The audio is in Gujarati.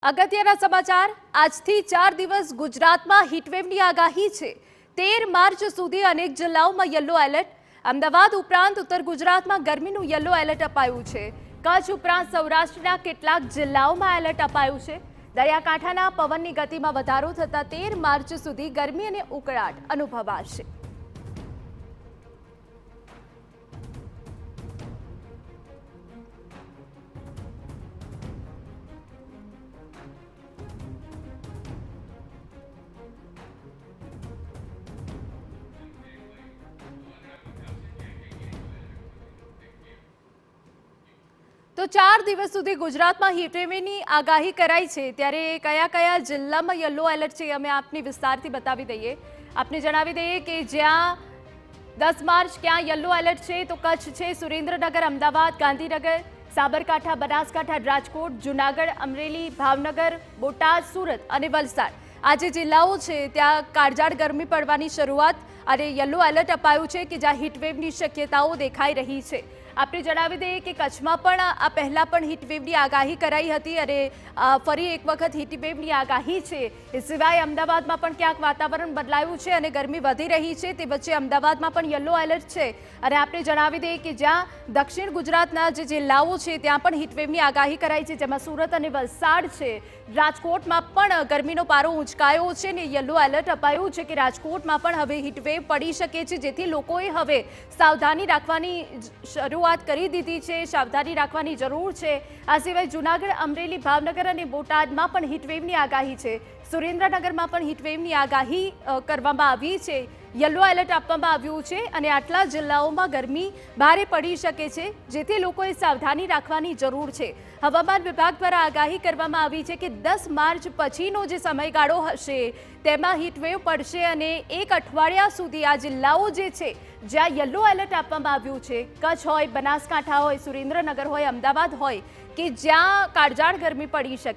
અગત્યના સમાચાર આજથી 4 દિવસ ગુજરાતમાં હીટવેવની આગાહી છે। 13 માર્ચ સુધી અનેક જિલ્લાઓમાં યલો એલર્ટ। અમદાવાદ ઉપરાંત ઉત્તર ગુજરાતમાં ગરમીનું યલો એલર્ટ અપાયું છે। કચ્છ ઉપરાંત સૌરાષ્ટ્રના કેટલાક જિલ્લાઓમાં એલર્ટ અપાયું છે। દરિયાકાંઠાના પવનની ગતિમાં વધારો થતા 13 માર્ચ સુધી ગરમી અને ઉકળાટ અનુભવાશે। तो 4 દિવસ સુધી ગુજરાતમાં હીટવેવની આગાહી કરાઈ છે। ત્યારે કયા કયા જિલ્લામાં યલો એલર્ટ છે અમે આપને વિસ્તારથી બતાવી દઈએ। આપને જણાવી દઈએ કે જ્યાં 10 માર્ચ ક્યાં યલો એલર્ટ છે તો કચ્છ છે, સુરેન્દ્રનગર, અમદાવાદ, ગાંધીનગર, સાબરકાંઠા, બનાસકાંઠા, રાજકોટ, જૂનાગઢ, અમરેલી, ભાવનગર, બોટાદ, સુરત અને વલસાડ આ જે જિલ્લાઓ છે ત્યાં કાળઝાળ ગરમી પડવાની શરૂઆત અને યલો એલર્ટ અપાયું છે કે જ્યાં હીટવેવની શક્યતાઓ દેખાઈ રહી છે। આપણે જણાવી દઈએ કે કચ્છમાં પણ આ પહેલા પણ હીટવેવની આગાહી કરાઈ હતી અને ફરી એક વખત હીટવેવની આગાહી છે। એ સિવાય અમદાવાદમાં પણ ક્યાંક વાતાવરણ બદલાયું છે અને ગરમી વધી રહી છે, તે વચ્ચે અમદાવાદમાં પણ યલો એલર્ટ છે। અને આપણે જણાવી દઈએ કે જ્યાં દક્ષિણ ગુજરાતના જે જિલ્લાઓ છે ત્યાં પણ હીટવેવની આગાહી કરાઈ છે, જેમાં સુરત અને વલસાડ છે। રાજકોટમાં પણ ગરમીનો પારો ઊંચકાયો છે અને યલો એલર્ટ અપાયું છે કે રાજકોટમાં પણ હવે હીટવેવ પડી શકે છે, જેથી લોકોએ હવે સાવધાની રાખવાની શરૂઆત કરી દીધી છે, સાવધાની રાખવાની જરૂર છે। આ સિવાય જૂનાગઢ, અમરેલી, ભાવનગર અને બોટાદમાં પણ હીટવેવની આગાહી છે। સુરેન્દ્રનગરમાં પણ હીટવેવની આગાહી કરવામાં આવી છે, યલો એલર્ટ આપવામાં આવ્યું છે અને આટલા જિલ્લાઓમાં ગરમી ભારે પડી શકે છે, જેથી લોકોએ સાવધાની રાખવાની જરૂર છે। હવામાન વિભાગ દ્વારા આગાહી કરવામાં આવી છે કે 10 માર્ચ પછીનો જે સમયગાળો હશે તેમાં હીટવેવ પડશે અને એક અઠવાડિયા સુધી આ જિલ્લાઓ જે છે જ્યાં યલો એલર્ટ આપવામાં આવ્યું છે, કચ્છ હોય, બનાસકાંઠા હોય, સુરેન્દ્રનગર હોય, અમદાવાદ હોય, કે જ્યાં કાળઝાળ ગરમી પડી શકે